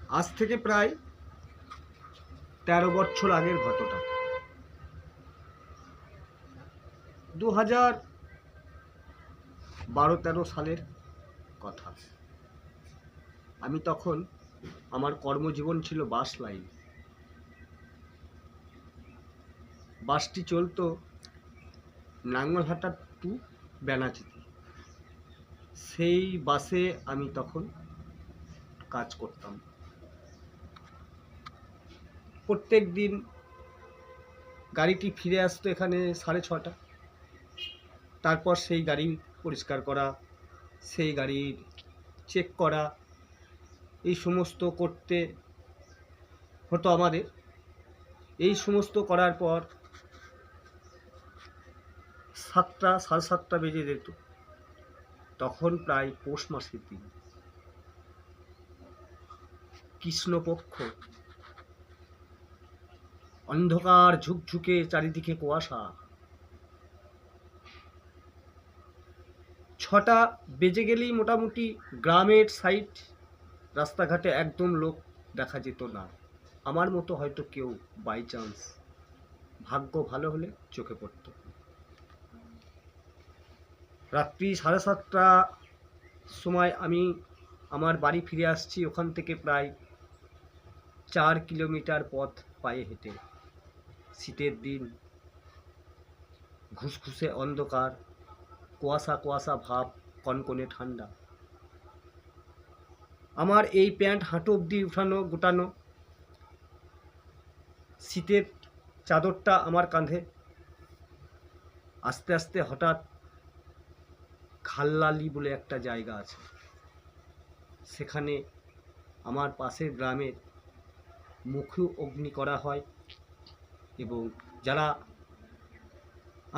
আজ থেকে প্রায় 13 বছর আগের ঘটনা। 2012-13 সালের কথা। আমি তখন, আমার কর্মজীবন ছিল বাস লাইন। বাসটি চলতো নাঙ্গলহাটা টু বেনাচিতি। সেই বাসে আমি তখন কাজ করতাম। প্রত্যেক দিন গাড়িটি ফিরে আসতো এখানে 6:30। তারপর সেই গাড়ি পরিষ্কার করা, সেই গাড়ির চেক করা, এই সমস্ত করতে হতো আমাদের। এই সমস্ত করার পর 7টা, 7:30 বেজে যেত। তখন প্রায় পৌষ মাসের দিন, কৃষ্ণপক্ষ, অন্ধকার ঝুকঝুকে, চারিদিকে কুয়াশা। 6টা বেজে গেলেই মোটামুটি গ্রামের সাইড রাস্তাঘাটে একদম লোক দেখা যেত না। আমার মতো হয়তো কেউ বাই চান্স, ভাগ্য ভালো হলে চোখে পড়ত। রাত্রি 7:30টার সময় আমি আমার বাড়ি ফিরে আসছি। ওখান থেকে প্রায় 4 কিলোমিটার পথ পায়ে হেঁটে। শীতের দিন, ঘুসঘুসে অন্ধকার, কুয়াশা কুয়াশা ভাব, কনকনে ঠান্ডা। আমার এই প্যান্ট হাঁটু অবধি উঠানো গোটানো, শীতের চাদরটা আমার কাঁধে। আস্তে আস্তে হঠাৎ খাল্লালি বলে একটা জায়গা আছে, সেখানে আমার পাশের গ্রামের মুখে অগ্নি করা হয় এবং যারা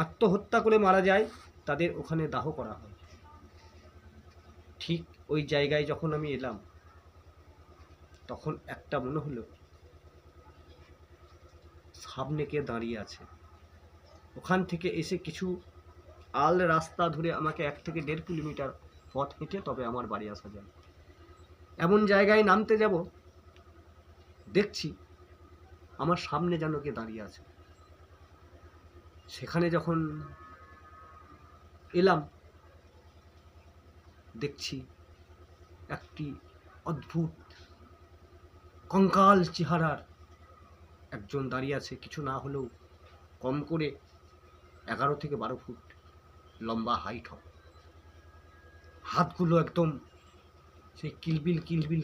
আত্মহত্যা করে মারা যায় তাদের ওখানে দাহ করা হয়। ঠিক ওই জায়গায় যখন আমি এলাম, তখন একটা মনে হলো সামনে কে দাঁড়িয়ে আছে। ওখান থেকে এসে কিছু আল রাস্তা ধরে আমাকে 1 থেকে 1.5 কিলোমিটার পথ হেঁটে তবে আমার বাড়ি আসা যায়। এমন জায়গায় নামতে যাব, দেখছি আমার সামনে যেন কে দাঁড়িয়ে আছে। সেখানে যখন এলাম, দেখছি একটি অদ্ভুত কঙ্কাল চেহারার একজন দাঁড়িয়ে আছে। কিছু না হলেও কম করে 11 থেকে 12 ফুট লম্বা হাইট হবে। হাতগুলো একদম সেই কিলবিল কিলবিল